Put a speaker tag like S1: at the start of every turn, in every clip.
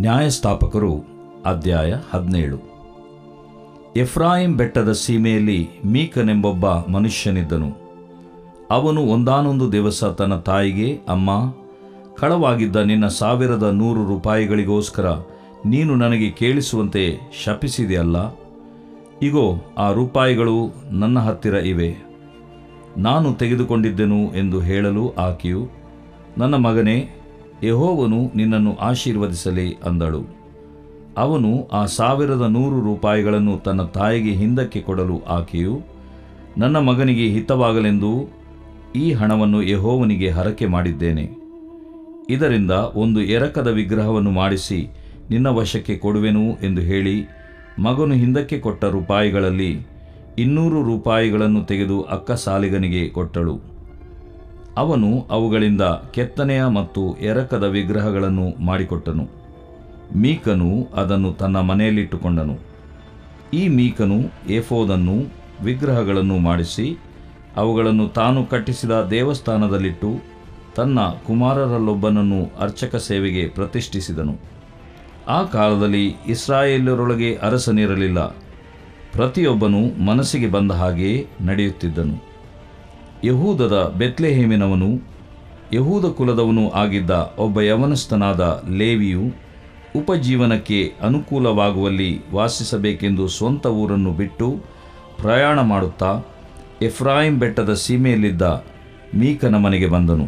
S1: ನ್ಯಾಯಸ್ಥಾಪಕರು ಅಧ್ಯಾಯ 17. ಎಫ್ರಾಯಿಂ ಬೆಟ್ಟದ ಸೀಮೆಯಲ್ಲಿ ಮೀಕನೆಂಬೊಬ್ಬ ಮನುಷ್ಯನಿದ್ದನು. ಅವನು ಒಂದಾನೊಂದು ದಿವಸ ತನ್ನ ತಾಯಿಗೆ, ಅಮ್ಮ, ಕಳವಾಗಿದ್ದ ನಿನ್ನ 1,100 ರೂಪಾಯಿಗಳಿಗೋಸ್ಕರ ನೀನು ನನಗೆ ಕೇಳಿಸುವಂತೆ ಶಪಿಸಿದೆಯಲ್ಲ, ಇಗೋ ಆ ರೂಪಾಯಿಗಳು ನನ್ನ ಹತ್ತಿರ ಇವೆ, ನಾನು ತೆಗೆದುಕೊಂಡಿದ್ದೆನು ಎಂದು ಹೇಳಲು ಆಕೆಯು, ನನ್ನ ಮಗನೇ, ಯೆಹೋವನು ನಿನ್ನನ್ನು ಆಶೀರ್ವದಿಸಲಿ ಅಂದಳು. ಅವನು ಆ 1,100 ರೂಪಾಯಿಗಳನ್ನು ತನ್ನ ತಾಯಿಗೆ ಹಿಂದಕ್ಕೆ ಕೊಡಲು ಆಕೆಯು, ನನ್ನ ಮಗನಿಗೆ ಹಿತವಾಗಲೆಂದು ಈ ಹಣವನ್ನು ಯೆಹೋವನಿಗೆ ಹರಕೆ ಮಾಡಿದ್ದೇನೆ. ಇದರಿಂದ ಒಂದು ಎರಕದ ವಿಗ್ರಹವನ್ನು ಮಾಡಿಸಿ ನಿನ್ನ ವಶಕ್ಕೆ ಕೊಡುವೆನು ಎಂದು ಹೇಳಿ, ಮಗನು ಹಿಂದಕ್ಕೆ ಕೊಟ್ಟ ರೂಪಾಯಿಗಳಲ್ಲಿ 200 ರೂಪಾಯಿಗಳನ್ನು ತೆಗೆದು ಅಕ್ಕಸಾಲಿಗನಿಗೆ ಕೊಟ್ಟಳು. ಅವನು ಅವುಗಳಿಂದ ಕೆತ್ತನೆಯ ಮತ್ತು ಎರಕದ ವಿಗ್ರಹಗಳನ್ನು ಮಾಡಿಕೊಟ್ಟನು. ಮೀಕನು ಅದನ್ನು ತನ್ನ ಮನೆಯಲ್ಲಿಟ್ಟುಕೊಂಡನು. ಈ ಮೀಕನು ಏಫೋದನ್ನು, ವಿಗ್ರಹಗಳನ್ನು ಮಾಡಿಸಿ ಅವುಗಳನ್ನು ತಾನು ಕಟ್ಟಿಸಿದ ದೇವಸ್ಥಾನದಲ್ಲಿಟ್ಟು ತನ್ನ ಕುಮಾರರಲ್ಲೊಬ್ಬನನ್ನು ಅರ್ಚಕ ಸೇವೆಗೆ ಪ್ರತಿಷ್ಠಿಸಿದನು. ಆ ಕಾಲದಲ್ಲಿ ಇಸ್ರಾಯೇಲ್ಯರೊಳಗೆ ಅರಸನಿರಲಿಲ್ಲ. ಪ್ರತಿಯೊಬ್ಬನು ಮನಸ್ಸಿಗೆ ಬಂದ ಹಾಗೆಯೇ ನಡೆಯುತ್ತಿದ್ದನು. ಯಹೂದದ ಬೆತ್ಲೆಹೇಮಿನವನು, ಯಹೂದ ಕುಲದವನೂ ಆಗಿದ್ದ ಒಬ್ಬ ಯವನಸ್ಥನಾದ ಲೇವಿಯು ಉಪಜೀವನಕ್ಕೆ ಅನುಕೂಲವಾಗುವಲ್ಲಿ ವಾಸಿಸಬೇಕೆಂದು ಸ್ವಂತ ಊರನ್ನು ಬಿಟ್ಟು ಪ್ರಯಾಣ ಮಾಡುತ್ತಾ ಎಫ್ರಾಯಿಂ ಬೆಟ್ಟದ ಸೀಮೆಯಲ್ಲಿದ್ದ ಮೀಕನ ಮನೆಗೆ ಬಂದನು.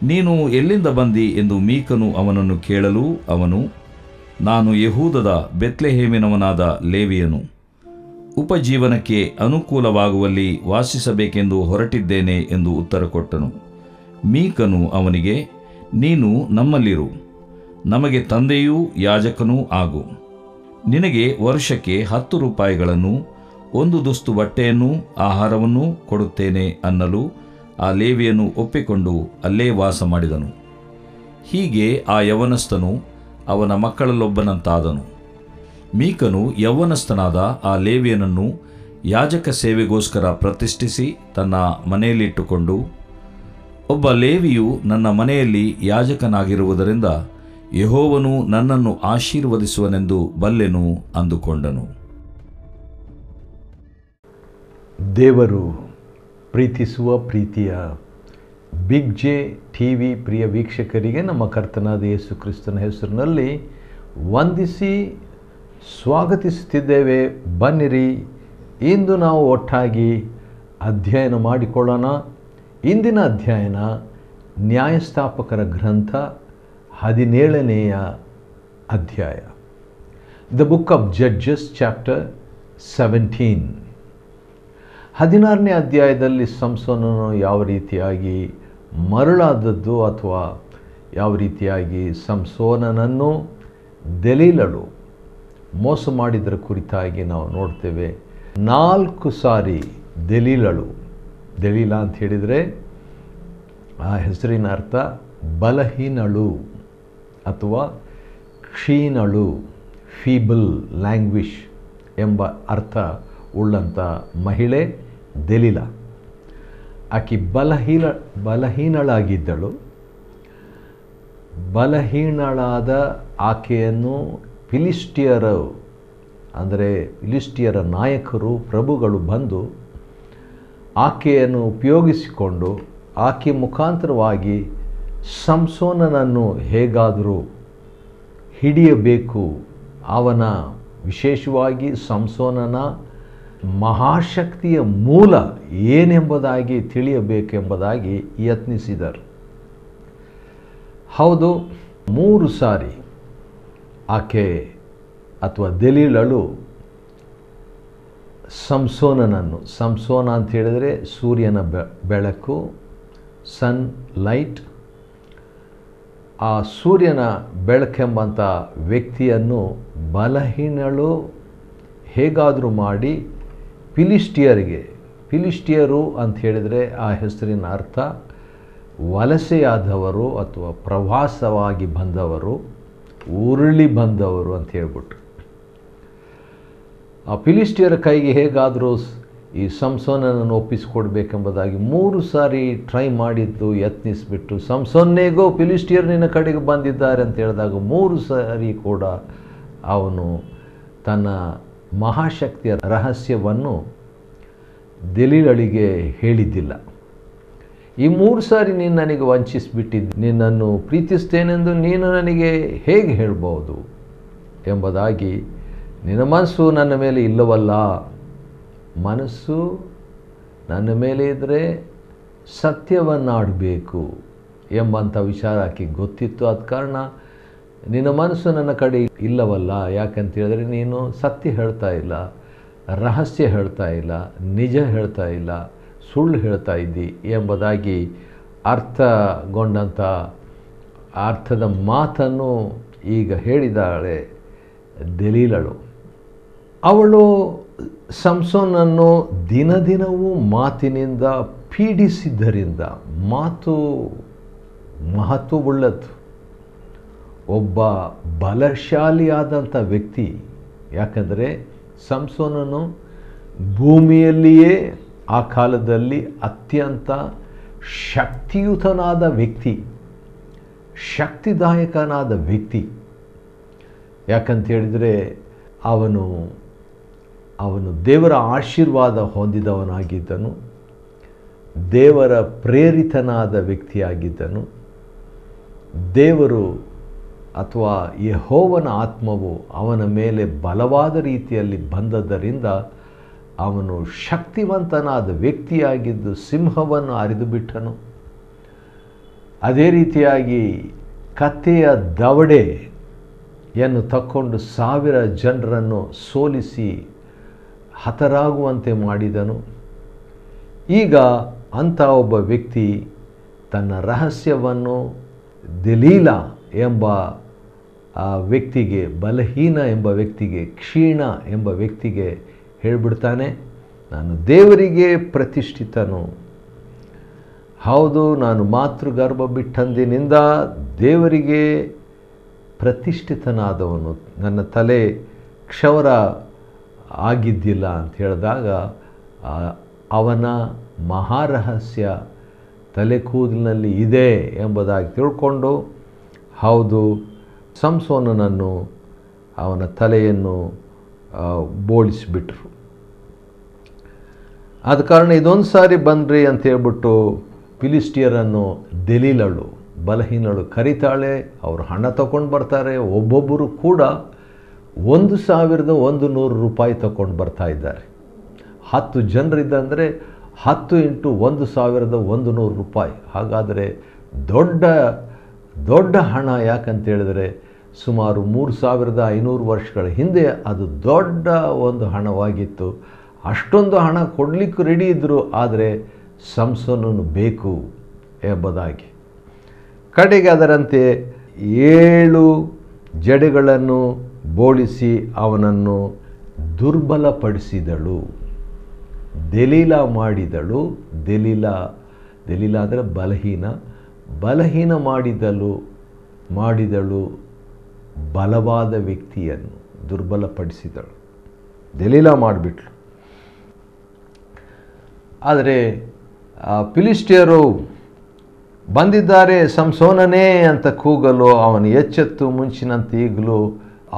S1: ನೀನು ಎಲ್ಲಿಂದ ಬಂದಿ ಎಂದು ಮೀಕನು ಅವನನ್ನು ಕೇಳಲು, ಅವನು, ನಾನು ಯಹೂದದ ಬೆತ್ಲೆಹೇಮಿನವನಾದ ಲೇವಿಯನು, ಉಪಜೀವನಕ್ಕೆ ಅನುಕೂಲವಾಗುವಲ್ಲಿ ವಾಸಿಸಬೇಕೆಂದು ಹೊರಟಿದ್ದೇನೆ ಎಂದು ಉತ್ತರ ಕೊಟ್ಟನು. ಮೀಕನು ಅವನಿಗೆ, ನೀನು ನಮ್ಮಲ್ಲಿರು, ನಮಗೆ ತಂದೆಯೂ ಯಾಜಕನೂ ಆಗು. ನಿನಗೆ ವರ್ಷಕ್ಕೆ 10 ರೂಪಾಯಿಗಳನ್ನು, 1 ದುಸ್ತು ಬಟ್ಟೆಯನ್ನೂ ಆಹಾರವನ್ನೂ ಕೊಡುತ್ತೇನೆ ಅನ್ನಲು ಆ ಲೇವಿಯನು ಒಪ್ಪಿಕೊಂಡು ಅಲ್ಲೇ ವಾಸ ಮಾಡಿದನು. ಹೀಗೆ ಆ ಯವನಸ್ಥನು ಅವನ ಮಕ್ಕಳಲ್ಲೊಬ್ಬನಂತಾದನು. ಮೀಕನು ಯೌವನಸ್ಥನಾದ ಆ ಲೇವಿಯನನ್ನು ಯಾಜಕ ಸೇವೆಗೋಸ್ಕರ ಪ್ರತಿಷ್ಠಿಸಿ ತನ್ನ ಮನೆಯಲ್ಲಿಟ್ಟುಕೊಂಡು, ಒಬ್ಬ ಲೇವಿಯು ನನ್ನ ಮನೆಯಲ್ಲಿ ಯಾಜಕನಾಗಿರುವುದರಿಂದ ಯೆಹೋವನು ನನ್ನನ್ನು ಆಶೀರ್ವದಿಸುವನೆಂದು ಬಲ್ಲೆನು ಅಂದುಕೊಂಡನು.
S2: ದೇವರು ಪ್ರೀತಿಸುವ ಪ್ರೀತಿಯ ಬಿಗ್ ಜೆ ಟಿವಿ ಪ್ರಿಯ ವೀಕ್ಷಕರಿಗೆ ನಮ್ಮ ಕರ್ತನಾದ ಯೇಸು ಕ್ರಿಸ್ತನ ಹೆಸರಿನಲ್ಲಿ ವಂದಿಸಿ ಸ್ವಾಗತಿಸುತ್ತಿದ್ದೇವೆ. ಬನ್ನಿರಿ, ಇಂದು ನಾವು ಒಟ್ಟಾಗಿ ಅಧ್ಯಯನ ಮಾಡಿಕೊಳ್ಳೋಣ. ಇಂದಿನ ಅಧ್ಯಯನ ನ್ಯಾಯಸ್ಥಾಪಕರ ಗ್ರಂಥ 17ನೇಯ ಅಧ್ಯಾಯ, the book of judges chapter 17. 16ನೇ ಅಧ್ಯಾಯದಲ್ಲಿ ಸಂಸೋನನು ಯಾವ ರೀತಿಯಾಗಿ ಮರಳಾದದ್ದು ಅಥವಾ ಯಾವ ರೀತಿಯಾಗಿ ಸಂಸೋನನನ್ನು ದೆಲೀಲಳು ಮೋಸ ಮಾಡಿದರ ಕುರಿತಾಗಿ ನಾವು ನೋಡ್ತೇವೆ. 4 ಸಾರಿ ದೆಲೀಲ ಅಂತ ಹೇಳಿದರೆ ಆ ಹೆಸರಿನ ಅರ್ಥ ಬಲಹೀನಳು ಅಥವಾ ಕ್ಷೀಣಳು, ಫೀಬಲ್, ಲ್ಯಾಂಗ್ವಿಷ್ ಎಂಬ ಅರ್ಥ ಉಳ್ಳಂಥ ಮಹಿಳೆ ದೆಲೀಲ. ಆಕೆ ಬಲಹೀನಳಾಗಿದ್ದಳು. ಬಲಹೀನಳಾದ ಆಕೆಯನ್ನು ಫಿಲಿಸ್ಟಿಯರ ನಾಯಕರು, ಪ್ರಭುಗಳು ಬಂದು ಆಕೆಯನ್ನು ಉಪಯೋಗಿಸಿಕೊಂಡು ಆಕೆ ಮುಖಾಂತರವಾಗಿ ಸಂಸೋನನನ್ನು ಹೇಗಾದರೂ ಹಿಡಿಯಬೇಕು, ಅವನ ವಿಶೇಷವಾಗಿ ಸಂಸೋನನ ಮಹಾಶಕ್ತಿಯ ಮೂಲ ಏನೆಂಬುದಾಗಿ ತಿಳಿಯಬೇಕೆಂಬುದಾಗಿ ಯತ್ನಿಸಿದರು. ಹೌದು, 3 ಸಾರಿ ಆಕೆ ಅಥವಾ ದೆಲೀಲಳು ಸಂಸೋನ ಅಂತ ಹೇಳಿದರೆ ಸೂರ್ಯನ ಬೆಳಕು, ಸನ್ ಲೈಟ್, ಆ ಸೂರ್ಯನ ಬೆಳಕೆಂಬಂಥ ವ್ಯಕ್ತಿಯನ್ನು ಬಲಹೀನಳು ಹೇಗಾದರೂ ಮಾಡಿ ಫಿಲಿಸ್ಟಿಯರು ಅಂತ ಹೇಳಿದರೆ ಆ ಹೆಸರಿನ ಅರ್ಥ ವಲಸೆಯಾದವರು ಅಥವಾ ಪ್ರವಾಸವಾಗಿ ಬಂದವರು, ಉರುಳಿ ಬಂದವರು ಅಂತ ಹೇಳ್ಬಿಟ್ಟು ಆ ಫಿಲಿಸ್ಟಿಯರ ಕೈಗೆ ಹೇಗಾದರೂ ಈ ಸಂಸೋನನನ್ನು ಒಪ್ಪಿಸಿಕೊಡ್ಬೇಕೆಂಬುದಾಗಿ 3 ಸಾರಿ ಟ್ರೈ ಮಾಡಿದ್ದು, ಯತ್ನಿಸಿಬಿಟ್ಟು ಸಂಸೋನ್ನೇಗೋ ಫಿಲಿಸ್ಟಿಯರ್ ನಿನ್ನ ಕಡೆಗೆ ಬಂದಿದ್ದಾರೆ ಅಂತ ಹೇಳಿದಾಗ 3 ಸಾರಿ ಕೂಡ ಅವನು ತನ್ನ ಮಹಾಶಕ್ತಿಯ ರಹಸ್ಯವನ್ನು ದೆಲೀಲಳಿಗೆ ಹೇಳಿದ್ದಿಲ್ಲ. ಈ 3 ಸಾರಿ ನೀನು ನನಗೆ ವಂಚಿಸಿಬಿಟ್ಟಿದ್ದು, ನಿನ್ನನ್ನು ಪ್ರೀತಿಸ್ತೇನೆಂದು ನೀನು ನನಗೆ ಹೇಗೆ ಹೇಳ್ಬೋದು ಎಂಬುದಾಗಿ, ನಿನ್ನ ಮನಸ್ಸು ನನ್ನ ಮೇಲೆ ಇಲ್ಲವಲ್ಲ, ಮನಸ್ಸು ನನ್ನ ಮೇಲೆ ಇದ್ದರೆ ಸತ್ಯವನ್ನಾಡಬೇಕು ಎಂಬಂಥ ವಿಚಾರ ಆಕೆಗೆ ಗೊತ್ತಿತ್ತು. ಆದ ಕಾರಣ ನಿನ್ನ ಮನಸ್ಸು ನನ್ನ ಕಡೆ ಇಲ್ಲವಲ್ಲ, ಯಾಕಂತೇಳಿದ್ರೆ ನೀನು ಸತ್ಯ ಹೇಳ್ತಾ ಇಲ್ಲ, ರಹಸ್ಯ ಹೇಳ್ತಾ ಇಲ್ಲ, ನಿಜ ಹೇಳ್ತಾ ಇಲ್ಲ, ಸುಳ್ಳು ಹೇಳ್ತಾ ಇದ್ದಿ ಎಂಬುದಾಗಿ ಅರ್ಥಗೊಂಡಂಥ ಅರ್ಥದ ಮಾತನ್ನು ಈಗ ಹೇಳಿದಾಳೆ ದೆಲೀಲಳು. ಅವಳು ಸಂಸೋನನ್ನು ದಿನದಿನವೂ ಮಾತಿನಿಂದ ಪೀಡಿಸಿದ್ದರಿಂದ, ಮಾತು ಮಹತ್ವವುಳ್ಳದ್ದು. ಒಬ್ಬ ಬಲಶಾಲಿಯಾದಂಥ ವ್ಯಕ್ತಿ, ಯಾಕಂದರೆ ಸಂಸೋನನು ಭೂಮಿಯಲ್ಲಿಯೇ ಆ ಕಾಲದಲ್ಲಿ ಅತ್ಯಂತ ಶಕ್ತಿಯುತನಾದ ವ್ಯಕ್ತಿ, ಶಕ್ತಿದಾಯಕನಾದ ವ್ಯಕ್ತಿ. ಯಾಕಂತೇಳಿದರೆ ಅವನು ದೇವರ ಆಶೀರ್ವಾದ ಹೊಂದಿದವನಾಗಿದ್ದನು, ದೇವರ ಪ್ರೇರಿತನಾದ ವ್ಯಕ್ತಿಯಾಗಿದ್ದನು. ದೇವರು ಅಥವಾ ಯೆಹೋವನ ಆತ್ಮವು ಅವನ ಮೇಲೆ ಬಲವಾದ ರೀತಿಯಲ್ಲಿ ಬಂದದ್ದರಿಂದ ಅವನು ಶಕ್ತಿವಂತನಾದ ವ್ಯಕ್ತಿಯಾಗಿದ್ದು ಸಿಂಹವನ್ನು ಅರಿದು ಬಿಟ್ಟನು. ಅದೇ ರೀತಿಯಾಗಿ ಕತ್ತೆಯ ದವಡೆಯನ್ನು ತಕ್ಕೊಂಡು 1000 ಜನರನ್ನು ಸೋಲಿಸಿ ಹತರಾಗುವಂತೆ ಮಾಡಿದನು. ಈಗ ಅಂಥ ಒಬ್ಬ ವ್ಯಕ್ತಿ ತನ್ನ ರಹಸ್ಯವನ್ನು ದೆಲೀಲಾ ಎಂಬ ಆ ವ್ಯಕ್ತಿಗೆ, ಬಲಹೀನ ಎಂಬ ವ್ಯಕ್ತಿಗೆ, ಕ್ಷೀಣ ಎಂಬ ವ್ಯಕ್ತಿಗೆ ಹೇಳಿಬಿಡ್ತಾನೆ, ನಾನು ದೇವರಿಗೆ ಪ್ರತಿಷ್ಠಿತನು. ಹೌದು, ನಾನು ಮಾತೃಗರ್ಭ ಬಿಟ್ಟಂದಿನಿಂದ ದೇವರಿಗೆ ಪ್ರತಿಷ್ಠಿತನಾದವನು, ನನ್ನ ತಲೆ ಕ್ಷೌರ ಆಗಿದ್ದಿಲ್ಲ ಅಂತ ಹೇಳಿದಾಗ ಅವನ ಮಹಾರಹಸ್ಯ ತಲೆ ಕೂದಲಿನಲ್ಲಿ ಇದೆ ಎಂಬುದಾಗಿ ತಿಳ್ಕೊಂಡು, ಹೌದು, ಸಂಸೋನನನ್ನು ಅವನ ತಲೆಯನ್ನು ಬೋಳಿಸಿಬಿಟ್ರು. ಆದ ಕಾರಣ ಇದೊಂದು ಸಾರಿ ಬಂದ್ರಿ ಅಂತ ಹೇಳ್ಬಿಟ್ಟು ಫಿಲಿಸ್ಟಿಯರನ್ನು ದೆಲೀಲಳು, ಬಲಹೀನಳು ಕರಿತಾಳೆ. ಅವರು ಹಣ ತಗೊಂಡು ಬರ್ತಾರೆ. ಒಬ್ಬೊಬ್ಬರು ಕೂಡ 1100 ರೂಪಾಯಿ ತಗೊಂಡು ಬರ್ತಾ ಇದ್ದಾರೆ. 10 ಜನರಿದ್ದಂದರೆ 10 × 1100 ರೂಪಾಯಿ. ಹಾಗಾದರೆ ದೊಡ್ಡ ಹಣ. ಯಾಕಂತೇಳಿದರೆ ಸುಮಾರು 3500 ವರ್ಷಗಳ ಹಿಂದೆ ಅದು ದೊಡ್ಡ ಒಂದು ಹಣವಾಗಿತ್ತು. ಅಷ್ಟೊಂದು ಹಣ ಕೊಡಲಿಕ್ಕೂ ರೆಡಿ ಇದ್ದರು, ಆದರೆ ಸಂಸೋನನು ಬೇಕು ಎಂಬುದಾಗಿ. ಕಡೆಗೆ ಅದರಂತೆ 7 ಜಡೆಗಳನ್ನು ಬೋಳಿಸಿ ಅವನನ್ನು ದುರ್ಬಲಪಡಿಸಿದಳು. ದೆಲೀಲಾ ಮಾಡಿದಳು. ದೆಲೀಲಾ ಅಂದರೆ ಬಲಹೀನ ಮಾಡಿದಳು ಬಲವಾದ ವ್ಯಕ್ತಿಯನ್ನು ದುರ್ಬಲಪಡಿಸಿದಳು. ದೆಲೀಲಾ ಮಾಡಿಬಿಟ್ಲು. ಆದರೆ ಫಿಲಿಸ್ಟಿಯರು ಬಂದಿದ್ದಾರೆ ಸಂಸೋನನೇ ಅಂತ ಕೂಗಲು ಅವನು ಎಚ್ಚೆತ್ತು ಮುಂಚಿನಂತೆ ಈಗಲೂ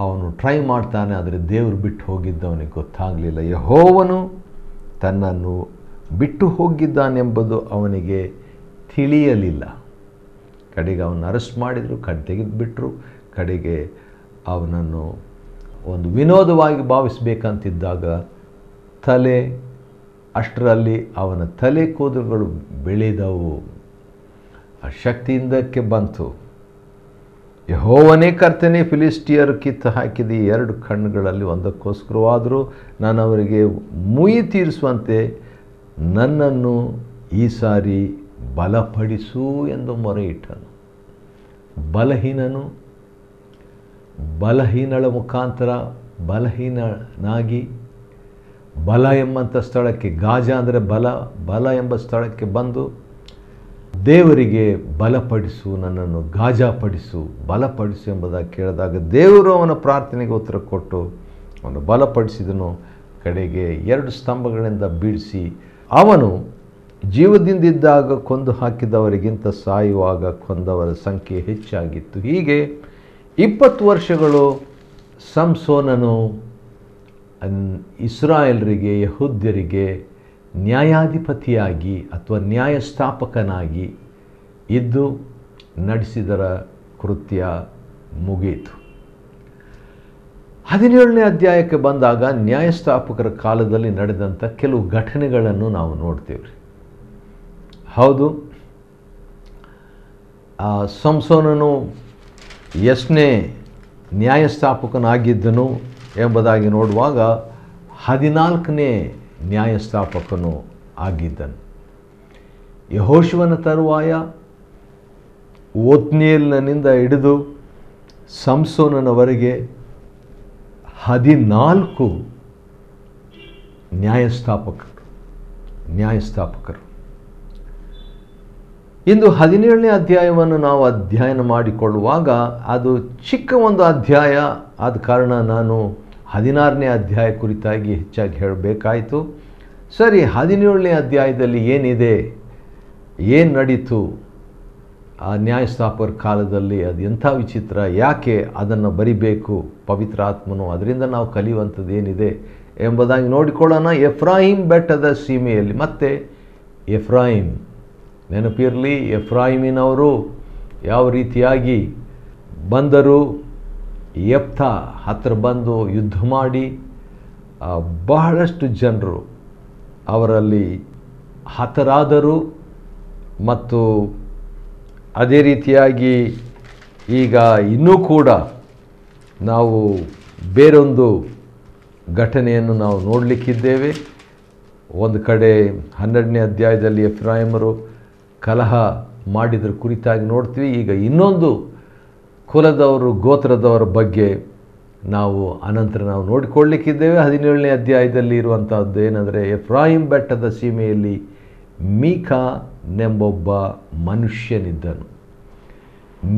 S2: ಅವನು ಟ್ರೈ ಮಾಡ್ತಾನೆ. ಆದರೆ ದೇವರು ಬಿಟ್ಟು ಹೋಗಿದ್ದವನಿಗೆ ಗೊತ್ತಾಗಲಿಲ್ಲ. ಯೆಹೋವನು ತನ್ನನ್ನು ಬಿಟ್ಟು ಹೋಗಿದ್ದಾನೆಂಬುದು ಅವನಿಗೆ ತಿಳಿಯಲಿಲ್ಲ. ಕಡೆಗೆ ಅವನು ಅರೆಸ್ಟ್ ಮಾಡಿದರು, ತೆಗೆದುಬಿಟ್ರು. ಕಡೆಗೆ ಅವನನ್ನು ಒಂದು ವಿನೋದವಾಗಿ ಭಾವಿಸಬೇಕಂತಿದ್ದಾಗ ಅಷ್ಟರಲ್ಲಿ ಅವನ ತಲೆ ಕೂದಲುಗಳು ಬೆಳೆದವು. ಆ ಶಕ್ತಿಯಿಂದಕ್ಕೆ ಬಂತು. ಯೆಹೋವನೇ ಕರ್ತನೇ, ಫಿಲಿಸ್ಟಿಯರು ಕಿತ್ತು ಹಾಕಿದ 2 ಕಣ್ಣುಗಳಲ್ಲಿ ಒಂದಕ್ಕೋಸ್ಕರವಾದರೂ ನಾನು ಅವರಿಗೆ ಮುಯಿ ತೀರಿಸುವಂತೆ ನನ್ನನ್ನು ಈ ಸಾರಿ ಬಲಪಡಿಸು ಎಂದು ಮೊರೆ ಇಟ್ಟನು. ಬಲಹೀನಳ ಮುಖಾಂತರ ಬಲಹೀನನಾಗಿ ಬಲ ಎಂಬಂಥ ಸ್ಥಳಕ್ಕೆ, ಗಾಜಾ ಅಂದರೆ ಬಲ ಎಂಬ ಸ್ಥಳಕ್ಕೆ ಬಂದು ದೇವರಿಗೆ ಬಲಪಡಿಸು, ನನ್ನನ್ನು ಗಾಜಾಪಡಿಸು, ಬಲಪಡಿಸು ಎಂಬುದಾಗಿ ಕೇಳಿದಾಗ ದೇವರು ಅವನ ಪ್ರಾರ್ಥನೆಗೆ ಉತ್ತರ ಕೊಟ್ಟು ಅವನು ಬಲಪಡಿಸಿದನು. ಕಡೆಗೆ 2 ಸ್ತಂಭಗಳಿಂದ ಬೀಳಿಸಿ, ಅವನು ಜೀವದಿಂದಿದ್ದಾಗ ಕೊಂದು ಹಾಕಿದವರಿಗಿಂತ ಸಾಯುವಾಗ ಕೊಂದವರ ಸಂಖ್ಯೆ ಹೆಚ್ಚಾಗಿತ್ತು. ಹೀಗೆ 20 ವರ್ಷಗಳು ಸಂಸೋನನು ಇಸ್ರಾಯೇಲರಿಗೆ, ಯಹೂದ್ಯರಿಗೆ ನ್ಯಾಯಾಧಿಪತಿಯಾಗಿ ಅಥವಾ ನ್ಯಾಯಸ್ಥಾಪಕನಾಗಿ ಇದ್ದು ನಡೆಸಿದರ ಕೃತ್ಯ ಮುಗಿಯಿತು. 17ನೇ ಅಧ್ಯಾಯಕ್ಕೆ ಬಂದಾಗ ನ್ಯಾಯಸ್ಥಾಪಕರ ಕಾಲದಲ್ಲಿ ನಡೆದಂಥ ಕೆಲವು ಘಟನೆಗಳನ್ನು ನಾವು ನೋಡ್ತೀವಿ. ಹೌದು, ಸಂಸೋನನು ಎಷ್ಟನೇ ನ್ಯಾಯಸ್ಥಾಪಕನಾಗಿದ್ದನು ಎಂಬುದಾಗಿ ನೋಡುವಾಗ 14ನೇ ನ್ಯಾಯಸ್ಥಾಪಕನು ಆಗಿದ್ದನು. ಯೆಹೋಶುವನ ತರುವಾಯ ಒತ್ನಿಯೇಲನಿಂದ ಹಿಡಿದು ಸಂಸೋನನವರೆಗೆ 14 ನ್ಯಾಯಸ್ಥಾಪಕರು. ಇಂದು 17ನೇ ಅಧ್ಯಾಯವನ್ನು ನಾವು ಅಧ್ಯಯನ ಮಾಡಿಕೊಳ್ಳುವಾಗ ಅದು ಚಿಕ್ಕ ಒಂದು ಅಧ್ಯಾಯ ಆದ ಕಾರಣ ನಾನು 16ನೇ ಅಧ್ಯಾಯ ಕುರಿತಾಗಿ ಹೆಚ್ಚಾಗಿ ಹೇಳಬೇಕಾಯಿತು. ಸರಿ, 17ನೇ ಅಧ್ಯಾಯದಲ್ಲಿ ಏನಿದೆ, ಏನು ನಡೀತು ಆ ನ್ಯಾಯಸ್ಥಾಪಕರ ಕಾಲದಲ್ಲಿ, ಅದು ಎಂಥ ವಿಚಿತ್ರ, ಯಾಕೆ ಅದನ್ನು ಬರಿಬೇಕು ಪವಿತ್ರ ಆತ್ಮನು, ಅದರಿಂದ ನಾವು ಕಲಿಯುವಂಥದ್ದು ಏನಿದೆ ಎಂಬುದಾಗಿ ನೋಡಿಕೊಳ್ಳೋಣ. ಎಫ್ರಾಯಿಮ್ ಬೆಟ್ಟದ ಸೀಮೆಯಲ್ಲಿ, ಮತ್ತೆ ಎಫ್ರಾಯಿಮ್ ನೆನಪಿರಲಿ, ಎಫ್ರಾಯಿಮಿನವರು ಯಾವ ರೀತಿಯಾಗಿ ಬಂದರು, ಯೆಫ್ತಾ ಹತ್ತಿರ ಬಂದು ಯುದ್ಧ ಮಾಡಿ ಬಹಳಷ್ಟು ಜನರು ಅವರಲ್ಲಿ ಹತರಾದರು. ಮತ್ತು ಅದೇ ರೀತಿಯಾಗಿ ಈಗ ಇನ್ನೂ ಕೂಡ ನಾವು ಬೇರೊಂದು ಘಟನೆಯನ್ನು ನಾವು ನೋಡಲಿಕ್ಕಿದ್ದೇವೆ. ಒಂದು ಕಡೆ 12ನೇ ಅಧ್ಯಾಯದಲ್ಲಿ ಎಫ್ರಾಯಿಮರು ಕಲಹ ಮಾಡಿದ್ರ ಕುರಿತಾಗಿ ನೋಡ್ತೀವಿ. ಈಗ ಇನ್ನೊಂದು ಕುಲದವರು, ಗೋತ್ರದವರ ಬಗ್ಗೆ ನಾವು ಅನಂತರ ನಾವು ನೋಡಿಕೊಳ್ಳಲಿಕ್ಕಿದ್ದೇವೆ. 17ನೇ ಅಧ್ಯಾಯದಲ್ಲಿ ಇರುವಂಥದ್ದು ಏನಂದರೆ, ಎಫ್ರಾಯಿಮ್ ಬೆಟ್ಟದ ಸೀಮೆಯಲ್ಲಿ ಮೀಕಾನೆಂಬೊಬ್ಬ ಮನುಷ್ಯನಿದ್ದನು.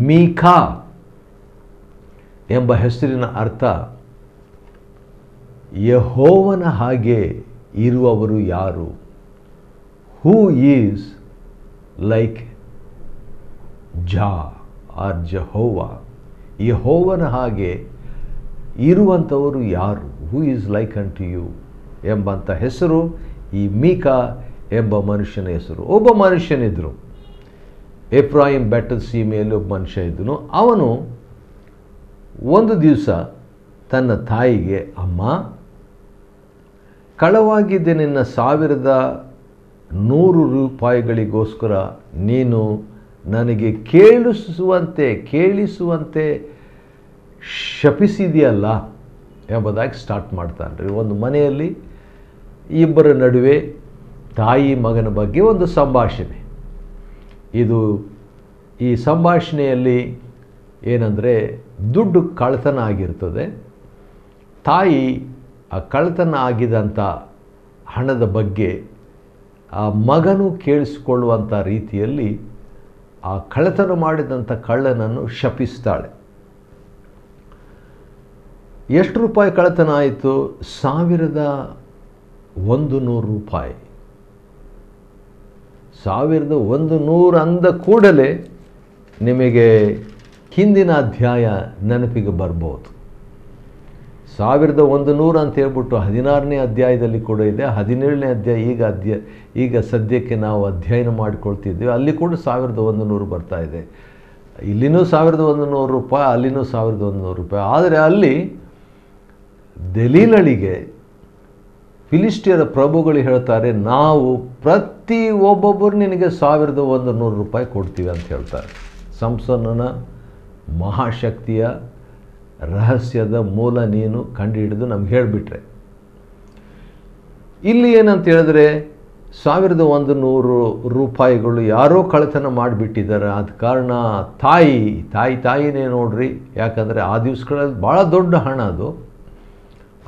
S2: ಮೀಕಾ ಎಂಬ ಹೆಸರಿನ ಅರ್ಥ ಯೆಹೋವನ ಹಾಗೆ ಇರುವವರು ಯಾರು. ಹೂ ಈಸ್ ಲೈಕ್ ಜಾ ಆರ್ ಜೆಹೋವಾ. ಯೆಹೋವನ ಹಾಗೆ ಇರುವಂಥವರು ಯಾರು, ಹೂ ಈಸ್ ಲೈಕ್ ಅಂಟು ಯು ಎಂಬಂಥ ಹೆಸರು ಈ ಮೀಕಾ ಎಂಬ ಮನುಷ್ಯನ ಹೆಸರು. ಒಬ್ಬ ಮನುಷ್ಯನಿದ್ದರು, ಎಫ್ರಾಯಿಮ್ ಬೆಟ್ಟದ ಸೀಮೆಯಲ್ಲಿ ಒಬ್ಬ ಮನುಷ್ಯ ಇದ್ದನು. ಅವನು ಒಂದು ದಿವಸ ತನ್ನ ತಾಯಿಗೆ, ಅಮ್ಮ, ಕಳವಾಗಿದ್ದೆ ನಿನ್ನ 1100 ರೂಪಾಯಿಗಳಿಗೋಸ್ಕರ ನೀನು ನನಗೆ ಕೇಳಿಸುವಂತೆ ಶಪಿಸಿದೆಯಲ್ಲ ಎಂಬುದಾಗಿ ಸ್ಟಾರ್ಟ್ ಮಾಡ್ತಾನ್ರಿ. ಒಂದು ಮನೆಯಲ್ಲಿ ಇಬ್ಬರ ನಡುವೆ ತಾಯಿ ಮಗನ ಬಗ್ಗೆ ಒಂದು ಸಂಭಾಷಣೆ. ಈ ಸಂಭಾಷಣೆಯಲ್ಲಿ ಏನಂದರೆ, ದುಡ್ಡು ಕಳ್ಳತನ ಆಗಿರ್ತದೆ. ತಾಯಿ ಆ ಕಳ್ಳತನ ಆಗಿದಂಥ ಹಣದ ಬಗ್ಗೆ ಆ ಮಗನು ಕೇಳಿಸಿಕೊಳ್ಳುವಂಥ ರೀತಿಯಲ್ಲಿ ಆ ಕಳ್ಳತನ ಮಾಡಿದಂಥ ಕಳ್ಳನನ್ನು ಶಪಿಸ್ತಾಳೆ. ಎಷ್ಟು ರೂಪಾಯಿ ಕಳ್ಳತನ ಆಯಿತು? 1100 ರೂಪಾಯಿ. 1100 ಅಂದ ಕೂಡಲೇ ನಿಮಗೆ ಹಿಂದಿನ ಅಧ್ಯಾಯ ನೆನಪಿಗೆ ಬರ್ಬೋದು. 1100 ಅಂತ ಹೇಳ್ಬಿಟ್ಟು 16ನೇ ಅಧ್ಯಾಯದಲ್ಲಿ ಕೂಡ ಇದೆ. 17ನೇ ಅಧ್ಯಾಯ ಈಗ ಸದ್ಯಕ್ಕೆ ನಾವು ಅಧ್ಯಯನ ಮಾಡಿಕೊಳ್ತಿದ್ದೇವೆ. ಅಲ್ಲಿ ಕೂಡ 1100 ಬರ್ತಾ ಇದೆ. ಇಲ್ಲಿನೂ 1100 ರೂಪಾಯಿ, ಅಲ್ಲಿನೂ 1100 ರೂಪಾಯಿ. ಆದರೆ ಅಲ್ಲಿ ದಲೀಲಳಿಗೆ ಫಿಲಿಸ್ಟಿಯರ ಪ್ರಭುಗಳು ಹೇಳ್ತಾರೆ, ನಾವು ಪ್ರತಿ ಒಬ್ಬೊಬ್ಬರು ನಿನಗೆ 1100 ರೂಪಾಯಿ ಕೊಡ್ತೀವಿ ಅಂತ ಹೇಳ್ತಾರೆ. ಸಂಸೋನನ ಮಹಾಶಕ್ತಿಯ ರಹಸ್ಯದ ಮೂಲ ನೀನು ಕಂಡುಹಿಡಿದು ನಮ್ಗೆ ಹೇಳಿಬಿಟ್ರೆ. ಇಲ್ಲಿ ಏನಂತ ಹೇಳಿದ್ರೆ, 1100 ರೂಪಾಯಿಗಳು ಯಾರೋ ಕಳ್ಳತನ ಮಾಡಿಬಿಟ್ಟಿದ್ದಾರೆ. ಆದ ಕಾರಣ ತಾಯಿನೇ ನೋಡ್ರಿ, ಯಾಕಂದರೆ ಆ ದಿವಸಗಳಲ್ಲಿ ಭಾಳ ದೊಡ್ಡ ಹಣ ಅದು.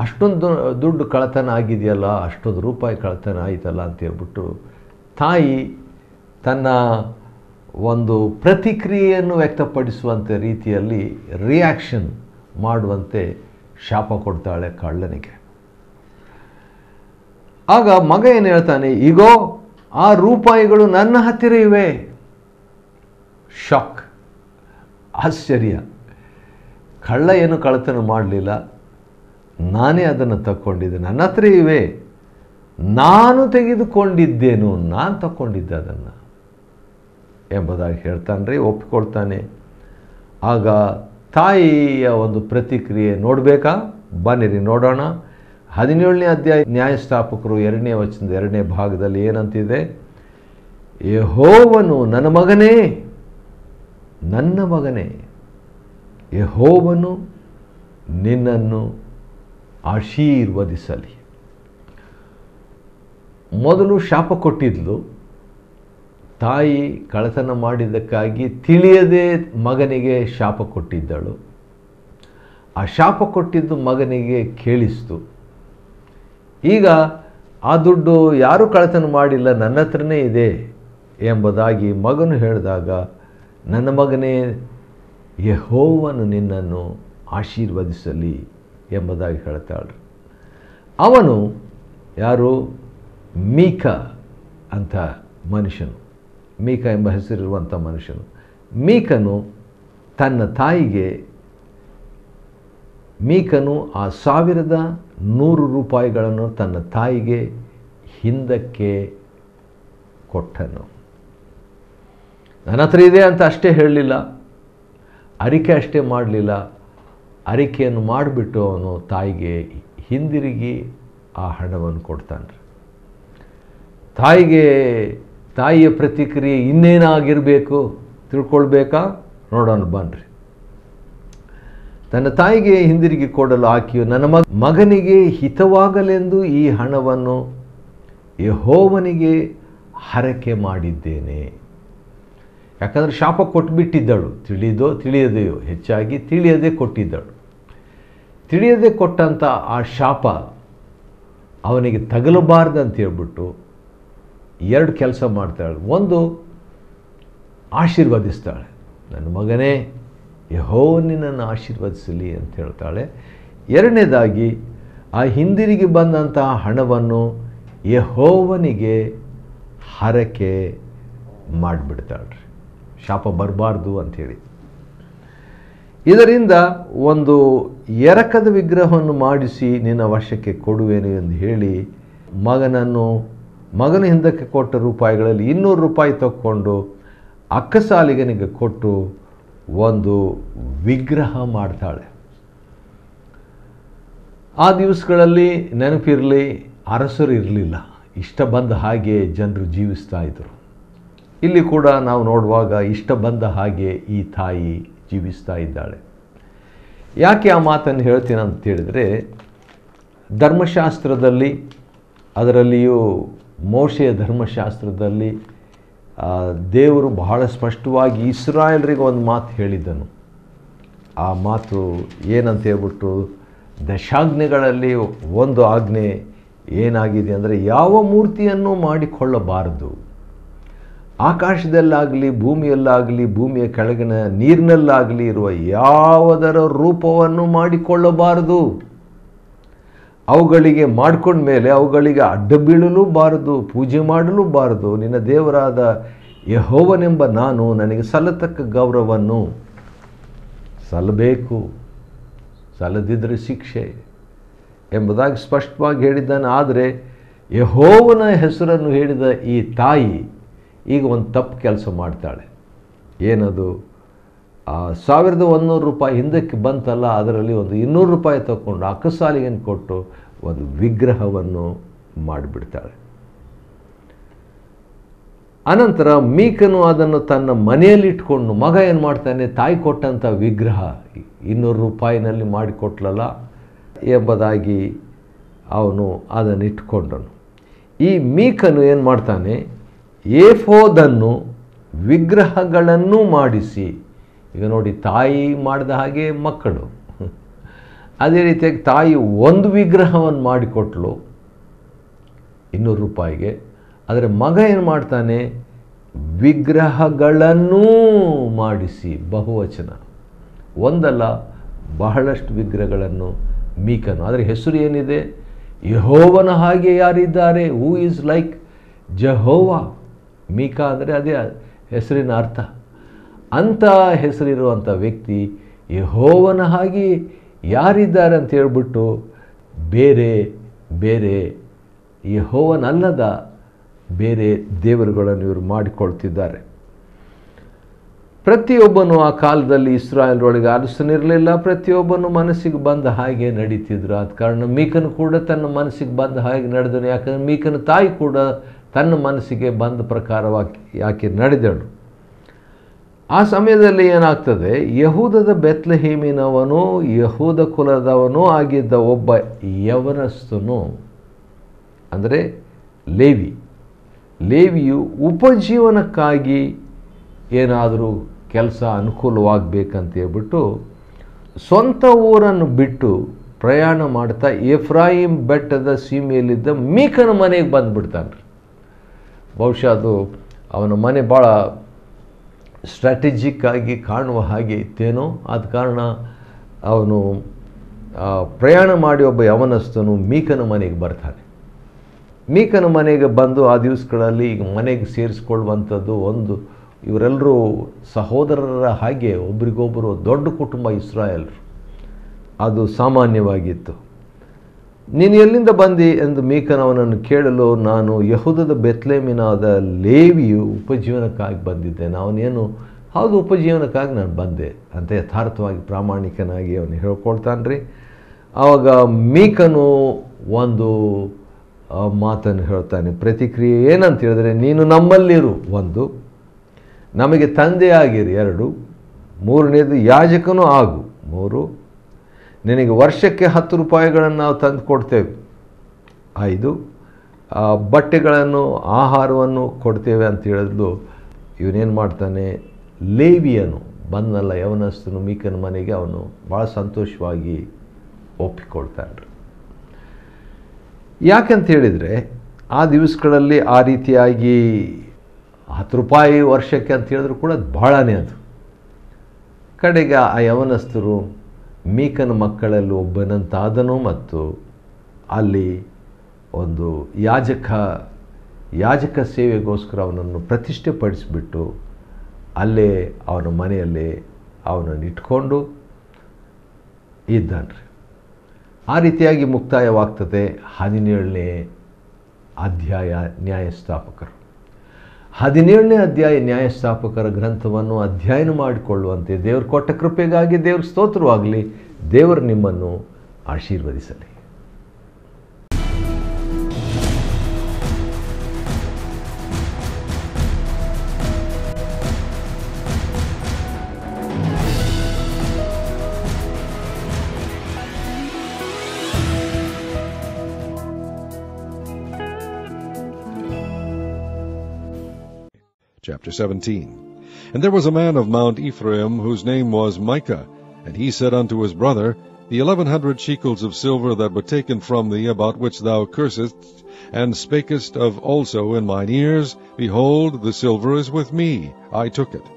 S2: ಅಷ್ಟೊಂದು ದುಡ್ಡು ಕಳ್ಳತನ ಆಗಿದೆಯಲ್ಲ, ಅಷ್ಟೊಂದು ರೂಪಾಯಿ ಕಳ್ಳತನ ಆಯಿತಲ್ಲ ಅಂತ ಹೇಳ್ಬಿಟ್ಟು ತಾಯಿ ತನ್ನ ಒಂದು ಪ್ರತಿಕ್ರಿಯೆಯನ್ನು ವ್ಯಕ್ತಪಡಿಸುವಂಥ ರೀತಿಯಲ್ಲಿ ರಿಯಾಕ್ಷನ್ ಮಾಡುವಂತೆ ಶಾಪ ಕೊಡ್ತಾಳೆ ಕಳ್ಳನಿಗೆ. ಆಗ ಮಗ ಏನು ಹೇಳ್ತಾನೆ, ಈಗೋ ಆ ರೂಪಾಯಿಗಳು ನನ್ನ ಹತ್ತಿರ ಇವೆ. ಶಾಕ್, ಆಶ್ಚರ್ಯ. ಕಳ್ಳ ಏನು ಕಳ್ಳತನ ಮಾಡಲಿಲ್ಲ, ನಾನೇ ಅದನ್ನು ತಕ್ಕೊಂಡಿದ್ದೆ, ನನ್ನ ಹತ್ರ ಇವೆ, ನಾನು ತೆಗೆದುಕೊಂಡಿದ್ದೇನು, ನಾನು ತಕ್ಕೊಂಡಿದ್ದೆ ಅದನ್ನು ಎಂಬುದಾಗಿ ಹೇಳ್ತಾನೆ, ಒಪ್ಪಿಕೊಳ್ತಾನೆ. ಆಗ ತಾಯಿಯ ಒಂದು ಪ್ರತಿಕ್ರಿಯೆ ನೋಡಬೇಕಾ? ಬನ್ನಿರಿ ನೋಡೋಣ. 17ನೇ ಅಧ್ಯಾಯ ನ್ಯಾಯಸ್ಥಾಪಕರು 2ನೇ ವಚನದ 2ನೇ ಭಾಗದಲ್ಲಿ ಏನಂತಿದೆ? ಯೆಹೋವನು ನನ್ನ ಮಗನೇ, ನನ್ನ ಮಗನೇ, ಯೆಹೋವನು ನಿನ್ನನ್ನು ಆಶೀರ್ವದಿಸಲಿ. ಮೊದಲು ಶಾಪ ಕೊಟ್ಟಿದ್ಲು. ತಾಯಿ ಕಳ್ಳತನ ಮಾಡಿದ್ದಕ್ಕಾಗಿ ತಿಳಿಯದೆ ಮಗನಿಗೆ ಶಾಪ ಕೊಟ್ಟಿದ್ದಳು. ಆ ಶಾಪ ಕೊಟ್ಟಿದ್ದು ಮಗನಿಗೆ ಕೇಳಿಸ್ತು. ಈಗ ಆ ದುಡ್ಡು ಯಾರೂ ಕಳ್ಳತನ ಮಾಡಿಲ್ಲ, ನನ್ನ ಹತ್ರನೇ ಇದೆ ಎಂಬುದಾಗಿ ಮಗನು ಹೇಳಿದಾಗ, ನನ್ನ ಮಗನೇ, ಯೆಹೋವನು ನಿನ್ನನ್ನು ಆಶೀರ್ವದಿಸಲಿ ಎಂಬುದಾಗಿ ಹೇಳ್ತಾಳೆ. ಅವನು ಯಾರು? ಮೀಕ ಅಂತ ಮನುಷ್ಯನು, ಮೀಕ ಎಂಬ ಹೆಸರಿರುವಂಥ ಮನುಷ್ಯನು. ಮೀಕನು ತನ್ನ ತಾಯಿಗೆ, ಮೀಕನು ಆ 1100 ರೂಪಾಯಿಗಳನ್ನು ತನ್ನ ತಾಯಿಗೆ ಹಿಂದಕ್ಕೆ ಕೊಟ್ಟನು. ನನ್ನ ಹತ್ರ ಇದೆ ಅಂತ ಅಷ್ಟೇ ಹೇಳಲಿಲ್ಲ, ಅರಿಕೆ ಅಷ್ಟೇ ಮಾಡಲಿಲ್ಲ. ಅರಿಕೆಯನ್ನು ಮಾಡಿಬಿಟ್ಟು ಅವನು ತಾಯಿಗೆ ಹಿಂದಿರುಗಿ ಆ ಹಣವನ್ನು ಕೊಡ್ತಾನೆ. ತಾಯಿಯ ಪ್ರತಿಕ್ರಿಯೆ ಇನ್ನೇನಾಗಿರಬೇಕು ತಿಳ್ಕೊಳ್ಬೇಕಾ? ನೋಡೋಣ ಬನ್ನಿರಿ. ತನ್ನ ತಾಯಿಗೆ ಹಿಂದಿರುಗಿ ಕೊಡಲು ಆಕೆಯು, ನನ್ನ ಮಗನಿಗೆ ಹಿತವಾಗಲೆಂದು ಈ ಹಣವನ್ನು ಯೆಹೋವನಿಗೆ ಹರಕೆ ಮಾಡಿದ್ದೇನೆ. ಯಾಕಂದರೆ ಶಾಪ ಕೊಟ್ಟುಬಿಟ್ಟಿದ್ದಳು, ತಿಳಿಯದೆಯೋ, ಹೆಚ್ಚಾಗಿ ತಿಳಿಯದೆ ಕೊಟ್ಟಿದ್ದಳು. ತಿಳಿಯದೆ ಕೊಟ್ಟಂಥ ಆ ಶಾಪ ಅವನಿಗೆ ತಗಲಬಾರ್ದಂತ ಹೇಳ್ಬಿಟ್ಟು 2 ಕೆಲಸ ಮಾಡ್ತಾಳೆ. ಒಂದು, ಆಶೀರ್ವದಿಸ್ತಾಳೆ. ನನ್ನ ಮಗನೇ, ಯೆಹೋವನನ್ನು ಆಶೀರ್ವದಿಸಲಿ ಅಂತ ಹೇಳ್ತಾಳೆ. 2ನೇದಾಗಿ, ಆ ಹಿಂದಿರುಗಿ ಬಂದಂತಹ ಹಣವನ್ನು ಯೆಹೋವನಿಗೆ ಹರಕೆ ಮಾಡಿಬಿಡ್ತಾಳೆ. ಶಾಪ ಬರಬಾರ್ದು ಅಂಥೇಳಿ. ಇದರಿಂದ ಒಂದು ಎರಕದ ವಿಗ್ರಹವನ್ನು ಮಾಡಿಸಿ ನಿನ್ನ ವಶಕ್ಕೆ ಕೊಡುವೇನು ಎಂದು ಹೇಳಿ ಮಗನ ಹಿಂದಕ್ಕೆ ಕೊಟ್ಟ ರೂಪಾಯಿಗಳಲ್ಲಿ 200 ರೂಪಾಯಿ ತಕ್ಕೊಂಡು ಅಕ್ಕಸಾಲಿಗನಿಗೆ ಕೊಟ್ಟು ಒಂದು ವಿಗ್ರಹ ಮಾಡ್ತಾಳೆ. ಆ ದಿವಸಗಳಲ್ಲಿ ನೆನಪಿರಲಿ, ಅರಸರು ಇರಲಿಲ್ಲ, ಇಷ್ಟ ಬಂದ ಹಾಗೆ ಜನರು ಜೀವಿಸ್ತಾ ಇದ್ದರು. ಇಲ್ಲಿ ಕೂಡ ನಾವು ನೋಡುವಾಗ ಇಷ್ಟ ಬಂದ ಹಾಗೆ ಈ ತಾಯಿ ಜೀವಿಸ್ತಾ ಇದ್ದಾಳೆ. ಯಾಕೆ ಆ ಮಾತನ್ನು ಹೇಳ್ತೀನಿ ಅಂತ ಹೇಳಿದರೆ, ಧರ್ಮಶಾಸ್ತ್ರದಲ್ಲಿ, ಅದರಲ್ಲಿಯೂ ಮೋಶೆಯ ಧರ್ಮಶಾಸ್ತ್ರದಲ್ಲಿ ದೇವರು ಬಹಳ ಸ್ಪಷ್ಟವಾಗಿ ಇಸ್ರಾಯೇಲರಿಗೆ ಒಂದು ಮಾತು ಹೇಳಿದ್ದನು. ಆ ಮಾತು ಏನಂತ ಹೇಳ್ಬಿಟ್ಟು, ದಶಾಜ್ಞೆಗಳಲ್ಲಿ ಒಂದು ಆಜ್ಞೆ ಏನಾಗಿದೆ ಅಂದರೆ, ಯಾವ ಮೂರ್ತಿಯನ್ನು ಮಾಡಿಕೊಳ್ಳಬಾರದು. ಆಕಾಶದಲ್ಲಾಗಲಿ, ಭೂಮಿಯಲ್ಲಾಗಲಿ, ಭೂಮಿಯ ಕೆಳಗಿನ ನೀರಿನಲ್ಲಾಗಲಿ ಇರುವ ಯಾವುದರ ರೂಪವನ್ನು ಮಾಡಿಕೊಳ್ಳಬಾರದು. ಅವುಗಳಿಗೆ ಮಾಡ್ಕೊಂಡ ಮೇಲೆ ಅವುಗಳಿಗೆ ಅಡ್ಡ ಬೀಳಲೂ ಬಾರದು, ಪೂಜೆ ಮಾಡಲೂ ಬಾರದು. ನಿನ್ನ ದೇವರಾದ ಯೆಹೋವನೆಂಬ ನಾನು ನನಗೆ ಸಲ್ಲತಕ್ಕ ಗೌರವವನ್ನು ಸಲ್ಲಬೇಕು, ಸಲ್ಲದಿದ್ದರೆ ಶಿಕ್ಷೆ ಎಂಬುದಾಗಿ ಸ್ಪಷ್ಟವಾಗಿ ಹೇಳಿದ್ದಾನೆ. ಆದರೆ ಯೆಹೋವನ ಹೆಸರನ್ನು ಹೇಳಿದ ಈ ತಾಯಿ ಈಗ ಒಂದು ತಪ್ಪು ಕೆಲಸ ಮಾಡ್ತಾಳೆ. ಏನದು? 1100 ರೂಪಾಯಿ ಹಿಂದಕ್ಕೆ ಬಂತಲ್ಲ, ಅದರಲ್ಲಿ ಒಂದು 200 ರೂಪಾಯಿ ತಗೊಂಡು ಅಕ್ಕಸಾಲಿಗನ್ನು ಕೊಟ್ಟು ಒಂದು ವಿಗ್ರಹವನ್ನು ಮಾಡಿಬಿಡ್ತಾಳೆ. ಅನಂತರ ಮೀಕನು ಅದನ್ನು ತನ್ನ ಮನೆಯಲ್ಲಿ ಇಟ್ಕೊಂಡು, ಮಗ ಏನು ಮಾಡ್ತಾನೆ, ತಾಯಿ ಕೊಟ್ಟಂಥ ವಿಗ್ರಹ 200 ರೂಪಾಯಿನಲ್ಲಿ ಮಾಡಿಕೊಟ್ಲಲ್ಲ ಎಂಬುದಾಗಿ ಅವನು ಅದನ್ನು ಇಟ್ಕೊಂಡನು. ಈ ಮೀಕನು ಏನು ಮಾಡ್ತಾನೆ, ಏಫೋದನ್ನು ವಿಗ್ರಹಗಳನ್ನು ಮಾಡಿಸಿ, ಈಗ ನೋಡಿ, ತಾಯಿ ಮಾಡಿದ ಹಾಗೆ ಮಕ್ಕಳು, ಅದೇ ರೀತಿಯಾಗಿ ತಾಯಿ ಒಂದು ವಿಗ್ರಹವನ್ನು ಮಾಡಿಕೊಟ್ಲು 200 ರೂಪಾಯಿಗೆ. ಆದರೆ ಮಗ ಏನು ಮಾಡ್ತಾನೆ, ವಿಗ್ರಹಗಳನ್ನೂ ಮಾಡಿಸಿ, ಬಹುವಚನ, ಒಂದಲ್ಲ ಬಹಳಷ್ಟು ವಿಗ್ರಹಗಳನ್ನು ಮೀಕನು. ಅದರ ಹೆಸರು ಏನಿದೆ, ಯೆಹೋವನ ಹಾಗೆ ಯಾರಿದ್ದಾರೆ? Who is like Jehovah. Micah ಅಂದರೆ ಅದೇ ಹೆಸರಿನ ಅರ್ಥ. ಅಂಥ ಹೆಸರಿರುವಂಥ ವ್ಯಕ್ತಿ ಯೆಹೋವನ ಹಾಗೆ ಯಾರಿದ್ದಾರೆ ಅಂತ ಹೇಳ್ಬಿಟ್ಟು ಬೇರೆ ಬೇರೆ ಯೆಹೋವನಲ್ಲದ ಬೇರೆ ದೇವರುಗಳನ್ನು ಇವರು ಮಾಡಿಕೊಳ್ತಿದ್ದಾರೆ. ಪ್ರತಿಯೊಬ್ಬನು ಆ ಕಾಲದಲ್ಲಿ ಇಸ್ರಾಯೇಲರೊಳಗೆ ಅರಸನಿರಲಿಲ್ಲ. ಪ್ರತಿಯೊಬ್ಬನು ಮನಸ್ಸಿಗೆ ಬಂದ ಹಾಗೆ ನಡೀತಿದ್ರು. ಆದ ಕಾರಣ ಮೀಕನು ಕೂಡ ತನ್ನ ಮನಸ್ಸಿಗೆ ಬಂದ ಹಾಗೆ ನಡೆದನು. ಯಾಕಂದರೆ ಮೀಕನ ತಾಯಿ ಕೂಡ ತನ್ನ ಮನಸ್ಸಿಗೆ ಬಂದ ಪ್ರಕಾರವಾಗಿ ಯಾಕೆ ನಡೆದಳು. ಆ ಸಮಯದಲ್ಲಿ ಏನಾಗ್ತದೆ, ಯಹೂದದ ಬೆತ್ಲೆಹೇಮಿನವನು, ಯಹೂದ ಕುಲದವನೂ ಆಗಿದ್ದ ಒಬ್ಬ ಯವನಸ್ಥನು, ಅಂದರೆ ಲೇವಿಯು ಉಪಜೀವನಕ್ಕಾಗಿ ಏನಾದರೂ ಕೆಲಸ ಅನುಕೂಲವಾಗಬೇಕಂತ ಹೇಳ್ಬಿಟ್ಟು ಸ್ವಂತ ಊರನ್ನು ಬಿಟ್ಟು ಪ್ರಯಾಣ ಮಾಡ್ತಾ ಎಫ್ರಾಯಿಮ್ ಬೆಟ್ಟದ ಸೀಮೆಯಲ್ಲಿದ್ದ ಮೀಕನ ಮನೆಗೆ ಬಂದುಬಿಡ್ತಾನೆ. ಬಹುಶಃ ಅದು ಅವನ ಮನೆ ಭಾಳ ಸ್ಟ್ರಾಟಜಿಕ್ ಆಗಿ ಕಾಣುವ ಹಾಗೆ ಇತ್ತೇನೋ. ಆದ ಕಾರಣ ಅವನು ಪ್ರಯಾಣ ಮಾಡಿ ಒಬ್ಬ ಯವನಸ್ಥನು ಮೀಕನ ಮನೆಗೆ ಬರ್ತಾನೆ. ಮೀಕನ ಮನೆಗೆ ಬಂದು ಆ ದಿವಸಗಳಲ್ಲಿ ಈಗ ಮನೆಗೆ ಸೇರಿಸ್ಕೊಳ್ಳುವಂಥದ್ದು ಒಂದು, ಇವರೆಲ್ಲರೂ ಸಹೋದರರ ಹಾಗೆ ಒಬ್ರಿಗೊಬ್ಬರು ದೊಡ್ಡ ಕುಟುಂಬ ಇಸ್ರಾಯೇಲರು, ಅದು ಸಾಮಾನ್ಯವಾಗಿತ್ತು. ನೀನು ಎಲ್ಲಿಂದ ಬಂದಿ ಎಂದು ಮೀಕನವನನ್ನು ಕೇಳಲು, ನಾನು ಯಹೂದದ ಬೆತ್ಲೆಹೇಮಿನಾದ ಲೇವಿಯು ಉಪಜೀವನಕ್ಕಾಗಿ ಬಂದಿದ್ದೇನೆ. ಅವನೇನು, ಹೌದು ಉಪಜೀವನಕ್ಕಾಗಿ ನಾನು ಬಂದೆ ಅಂತ ಯಥಾರ್ಥವಾಗಿ ಪ್ರಾಮಾಣಿಕನಾಗಿ ಅವನು ಹೇಳ್ಕೊಳ್ತಾನೆ ರೀ. ಆವಾಗ ಮೀಕನು ಒಂದು ಮಾತನ್ನು ಹೇಳ್ತಾನೆ, ಪ್ರತಿಕ್ರಿಯೆ ಏನಂತ ಹೇಳಿದ್ರೆ, ನೀನು ನಮ್ಮಲ್ಲಿರು, ಒಂದು ನಮಗೆ ತಂದೆಯಾಗಿರಿ, 2 ಮೂರನೇದು ಯಾಜಕನೂ ಆಗು, 3 ನಿನಗೆ ವರ್ಷಕ್ಕೆ 10 ರೂಪಾಯಿಗಳನ್ನು ನಾವು ತಂದು ಕೊಡ್ತೇವೆ, 5 ಬಟ್ಟೆಗಳನ್ನು ಆಹಾರವನ್ನು ಕೊಡ್ತೇವೆ ಅಂತ ಹೇಳಿದ್ಲು. ಇವನೇನು ಮಾಡ್ತಾನೆ, ಲೇವಿಯನು ಬಂದಲ್ಲ ಯವನಸ್ಥನು ಮೀಕನ ಮನೆಗೆ, ಅವನು ಭಾಳ ಸಂತೋಷವಾಗಿ ಒಪ್ಪಿಕೊಳ್ತಾನೆ. ಯಾಕಂತ ಹೇಳಿದರೆ ಆ ದಿವಸಗಳಲ್ಲಿ ಆ ರೀತಿಯಾಗಿ 10 ರೂಪಾಯಿ ವರ್ಷಕ್ಕೆ ಅಂತ ಹೇಳಿದ್ರು ಕೂಡ ಅದು ಭಾಳನೇ. ಅದು ಕಡೆಗೆ ಆ ಯವನಸ್ಥರು ಮೀಕನ ಮಕ್ಕಳಲ್ಲಿ ಒಬ್ಬನಂತಾದನು ಮತ್ತು ಅಲ್ಲಿ ಒಂದು ಯಾಜಕ ಸೇವೆಗೋಸ್ಕರ ಅವನನ್ನು ಪ್ರತಿಷ್ಠೆಪಡಿಸಿಬಿಟ್ಟು ಅಲ್ಲೇ ಅವನ ಮನೆಯಲ್ಲೇ ಅವನನ್ನು ಇಟ್ಕೊಂಡು ಇದ್ದಾನೆ. ಆ ರೀತಿಯಾಗಿ ಮುಕ್ತಾಯವಾಗ್ತದೆ 17ನೇ ಅಧ್ಯಾಯ ನ್ಯಾಯಸ್ಥಾಪಕರು. 17ನೇ ಅಧ್ಯಾಯ ನ್ಯಾಯಸ್ಥಾಪಕರ ಗ್ರಂಥವನ್ನು ಅಧ್ಯಯನ ಮಾಡಿಕೊಳ್ಳುವಂತೆ ದೇವರು ಕೊಟ್ಟ ಕೃಪೆಗಾಗಿ ದೇವ್ರ ಸ್ತೋತ್ರವಾಗಲಿ. ದೇವರು ನಿಮ್ಮನ್ನು ಆಶೀರ್ವದಿಸಲಿ.
S3: Chapter 17. And there was a man of Mount Ephraim, whose name was Micah, and he said unto his brother, The 1100 shekels of silver that were taken from thee, about which thou cursedst, and spakest of also in mine ears, behold, the silver is with me, I took it.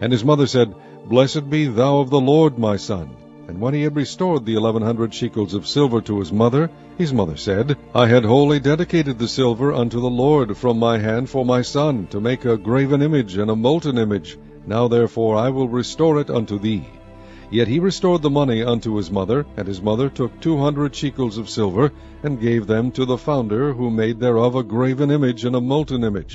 S3: And his mother said, Blessed be thou of the Lord, my son. And when he had restored the 1100 shekels of silver to his mother said, I had wholly dedicated the silver unto the Lord from my hand for my son, to make a graven image and a molten image. Now therefore I will restore it unto thee. Yet he restored the money unto his mother, and his mother took 200 shekels of silver, and gave them to the founder, who made thereof a graven image and a molten image.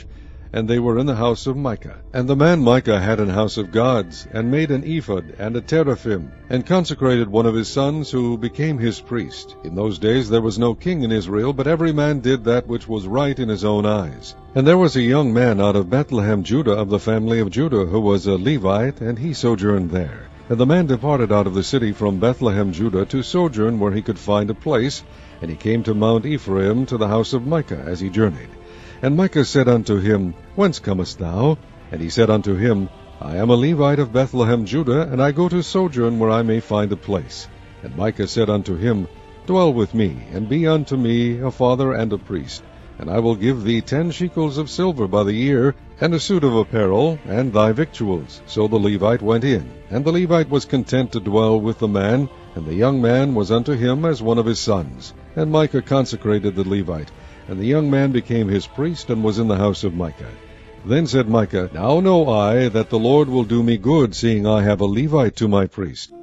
S3: And they were in the house of Micah. And the man Micah had an house of gods, and made an ephod and a teraphim, and consecrated one of his sons, who became his priest. In those days there was no king in Israel, but every man did that which was right in his own eyes. And there was a young man out of Bethlehem, Judah, of the family of Judah, who was a Levite, and he sojourned there. And the man departed out of the city from Bethlehem, Judah, to sojourn where he could find a place, and he came to Mount Ephraim, to the house of Micah, as he journeyed. And Micah said unto him, Whence comest thou? And he said unto him, I am a Levite of Bethlehem, Judah, and I go to sojourn where I may find a place. And Micah said unto him, Dwell with me, and be unto me a father and a priest. And I will give thee 10 shekels of silver by the year, and a suit of apparel, and thy victuals. So the Levite went in. And the Levite was content to dwell with the man, and the young man was unto him as one of his sons. And Micah consecrated the Levite, and the young man became his priest, and was in the house of Micah. Then said Micah, Now know I that the Lord will do me good, seeing I have a Levite to my priest.